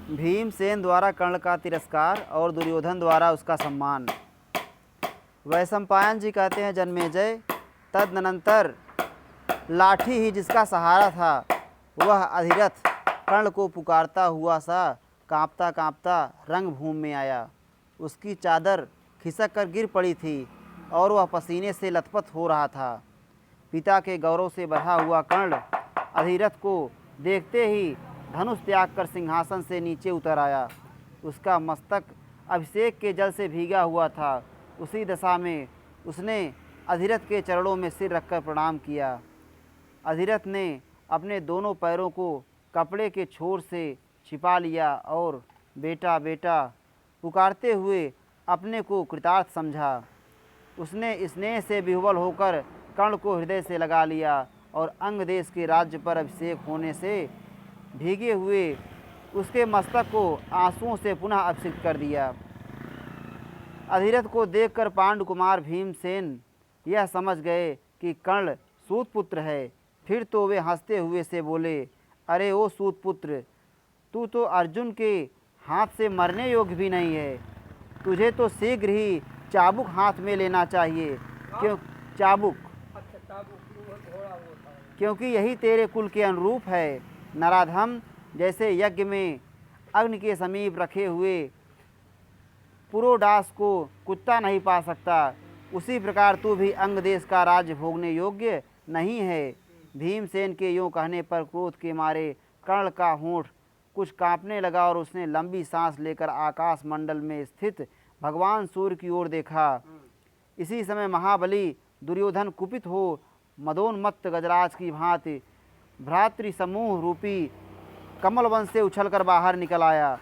भीमसेन द्वारा कर्ण का तिरस्कार और दुर्योधन द्वारा उसका सम्मान। वैशंपायन जी कहते हैं, जन्मेजय, तदनंतर लाठी ही जिसका सहारा था वह अधिरथ कर्ण को पुकारता हुआ सा कांपता कांपता रंगभूमि में आया। उसकी चादर खिसक कर गिर पड़ी थी और वह पसीने से लथपथ हो रहा था। पिता के गौरव से बढ़ा हुआ कर्ण अधिरथ को देखते ही धनुष त्याग कर सिंहासन से नीचे उतर आया। उसका मस्तक अभिषेक के जल से भीगा हुआ था। उसी दशा में उसने अधिरथ के चरणों में सिर रखकर प्रणाम किया। अधिरथ ने अपने दोनों पैरों को कपड़े के छोर से छिपा लिया और बेटा बेटा पुकारते हुए अपने को कृतार्थ समझा। उसने स्नेह से विह्वल होकर कर्ण को हृदय से लगा लिया और अंग देश के राज्य पर अभिषेक होने से भीगे हुए उसके मस्तक को आंसुओं से पुनः अभिषिक्त कर दिया। अधिरथ को देखकर पांडुकुमार भीमसेन यह समझ गए कि कर्ण सूतपुत्र है। फिर तो वे हंसते हुए से बोले, अरे ओ सूतपुत्र, तू तो अर्जुन के हाथ से मरने योग्य भी नहीं है। तुझे तो शीघ्र ही चाबुक हाथ में लेना चाहिए, क्योंकि यही तेरे कुल के अनुरूप है। नराधम, जैसे यज्ञ में अग्नि के समीप रखे हुए पुरोडास को कुत्ता नहीं पा सकता, उसी प्रकार तू भी अंग देश का राज्य भोगने योग्य नहीं है। भीमसेन के यूँ कहने पर क्रोध के मारे कर्ण का होंठ कुछ कांपने लगा और उसने लंबी सांस लेकर आकाश मंडल में स्थित भगवान सूर्य की ओर देखा। इसी समय महाबली दुर्योधन कुपित हो मदोन्मत्त गजराज की भांति भ्रातृ समूह रूपी कमल वन से उछलकर बाहर निकल आया।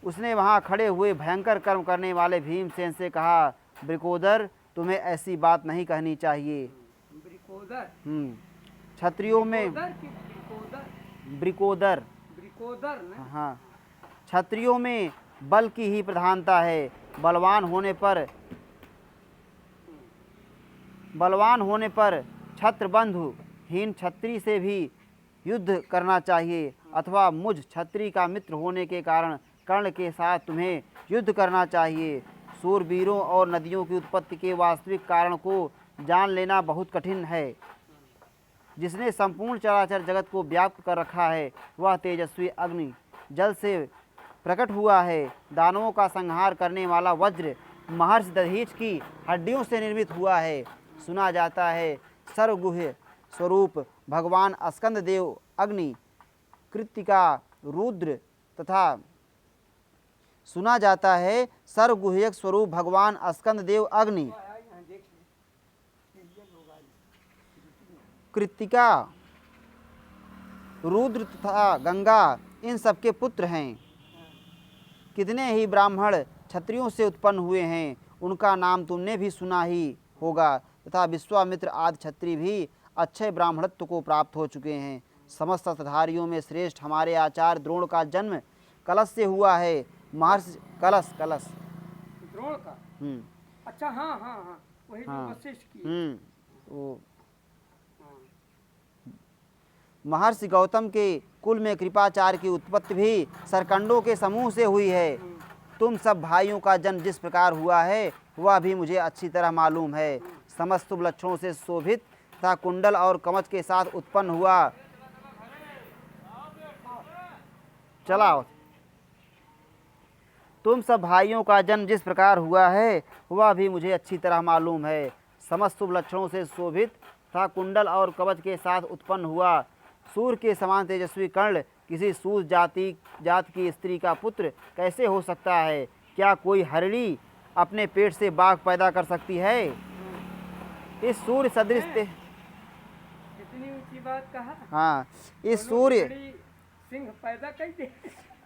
उसने वहां खड़े हुए भयंकर कर्म करने वाले भीमसेन से कहा, ब्रिकोदर, तुम्हें ऐसी बात नहीं कहनी चाहिए। क्षत्रियों में ब्रिकोदर, हाँ, क्षत्रियों में बल की ही प्रधानता है। बलवान होने पर छत्रबंधु हीन क्षत्रिय से भी युद्ध करना चाहिए, अथवा मुझ क्षत्रिय का मित्र होने के कारण कर्ण के साथ तुम्हें युद्ध करना चाहिए। सूरवीरों और नदियों की उत्पत्ति के वास्तविक कारण को जान लेना बहुत कठिन है। जिसने संपूर्ण चराचर जगत को व्याप्त कर रखा है वह तेजस्वी अग्नि जल से प्रकट हुआ है। दानवों का संहार करने वाला वज्र महर्षि दधीच की हड्डियों से निर्मित हुआ है। सुना जाता है सर्वगुह्य स्वरूप भगवान स्कंद देव अग्नि, कृत्तिका रुद्र तथा सुना जाता है सर्वगुह्यक स्वरूप भगवान स्कंद देव अग्नि, कृत्तिका, रुद्र तथा गंगा इन सबके पुत्र हैं। कितने ही ब्राह्मण क्षत्रियों से उत्पन्न हुए हैं, उनका नाम तुमने भी सुना ही होगा, तथा विश्वामित्र आदि क्षत्रिय भी अच्छे ब्राह्मणत्व को प्राप्त हो चुके हैं। समस्त शस्त्रधारियों में श्रेष्ठ हमारे आचार्य द्रोण का जन्म कलश से हुआ है। महर्षि कलश द्रोण का, अच्छा, हाँ हाँ हाँ, वही जो वशिष्ठ की, वो महर्षि गौतम के कुल में कृपाचार्य की उत्पत्ति भी सरकंडों के समूह से हुई है। तुम सब भाइयों का जन्म जिस प्रकार हुआ है वह भी मुझे अच्छी तरह मालूम है। समस्त शुभ लक्षणों से शोभित तथा कुंडल और कवच के साथ उत्पन्न हुआ। चलाओ। तुम सब भाइयों का जन्म जिस प्रकार हुआ है वह भी मुझे अच्छी तरह मालूम है। समस्त शुभ लक्षणों से शोभित तथा कुंडल और कवच के साथ उत्पन्न हुआ। सूर्य के समान तेजस्वी कर्ण किसी सूर्य जात की स्त्री का पुत्र कैसे हो सकता है? क्या कोई हरिणी अपने पेट से बाघ पैदा कर सकती है? इस सूर्य सदृश कितनी ऊंची बात कहा। हाँ, इस सूर्य सिंह पैदा कर दे।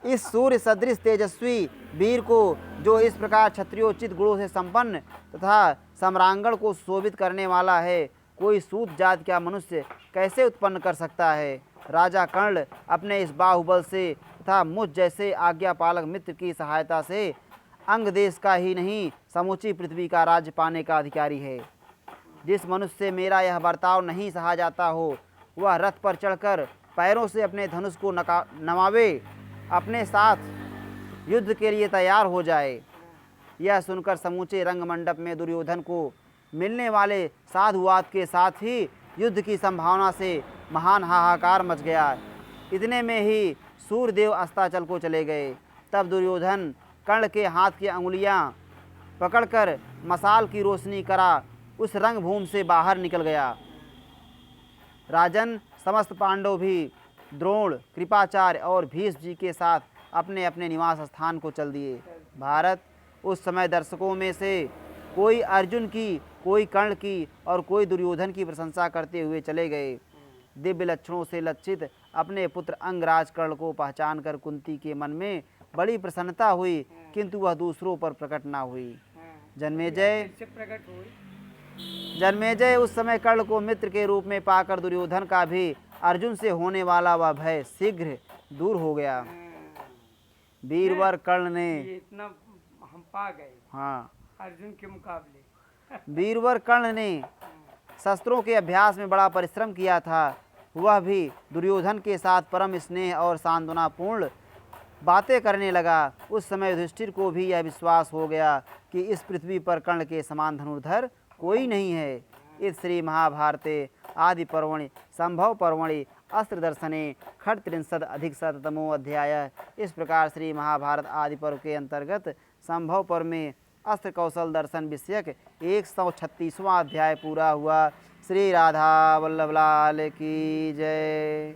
इस सूर्य सदृश तेजस्वी वीर को जो इस प्रकार क्षत्रियोचित गुणों से संपन्न तथा सम्रांगण को शोभित करने वाला है, कोई सूत जात का मनुष्य कैसे उत्पन्न कर सकता है? राजा कर्ण अपने इस बाहुबल से तथा मुझ जैसे आज्ञा पालक मित्र की सहायता से अंग देश का ही नहीं समूची पृथ्वी का राज्य पाने का अधिकारी है। जिस मनुष्य से मेरा यह बर्ताव नहीं सहा जाता हो वह रथ पर चढ़कर पैरों से अपने धनुष को नमावे, अपने साथ युद्ध के लिए तैयार हो जाए। यह सुनकर समूचे रंगमंडप में दुर्योधन को मिलने वाले साधुवाद के साथ ही युद्ध की संभावना से महान हाहाकार मच गया। इतने में ही सूर्यदेव अस्ताचल को चले गए। तब दुर्योधन कर्ण के हाथ की अंगुलियां पकड़कर मशाल की रोशनी करा उस रंगभूमि से बाहर निकल गया। राजन, समस्त पांडव भी द्रोण, कृपाचार्य और भीष्म जी के साथ अपने अपने निवास स्थान को चल दिए। भारत, उस समय दर्शकों में से कोई अर्जुन की, कोई कर्ण की और कोई दुर्योधन की प्रशंसा करते हुए चले गए। दिव्य लक्षणों से लज्जित अपने पुत्र अंगराज कर्ण को पहचानकर कुंती के मन में बड़ी प्रसन्नता हुई, किंतु वह दूसरों पर प्रकट न हुई। जन्मेजय उस समय कर्ण को मित्र के रूप में पाकर दुर्योधन का भी अर्जुन से होने वाला वह भय शीघ्र दूर हो गया। वीरवर कर्ण ने इतना हम पा गए अर्जुन के मुकाबले। वीरवर कर्ण ने शस्त्रों के अभ्यास में बड़ा परिश्रम किया था। वह भी दुर्योधन के साथ परम स्नेह और सांत्वनापूर्ण बातें करने लगा। उस समय युधिष्ठिर को भी यह विश्वास हो गया कि इस पृथ्वी पर कर्ण के समान धनुर्धर कोई नहीं है। इस श्री महाभारते आदि पर्वणि संभव पर्वणि अस्त्र दर्शने खट्त्रिंशद अधिक शततमो अध्याय। इस प्रकार श्री महाभारत आदि पर्व के अंतर्गत संभव पर्व में अस्त्र कौशल दर्शन विषयक 136वां अध्याय पूरा हुआ। श्री राधा वल्लभ लाल की जय।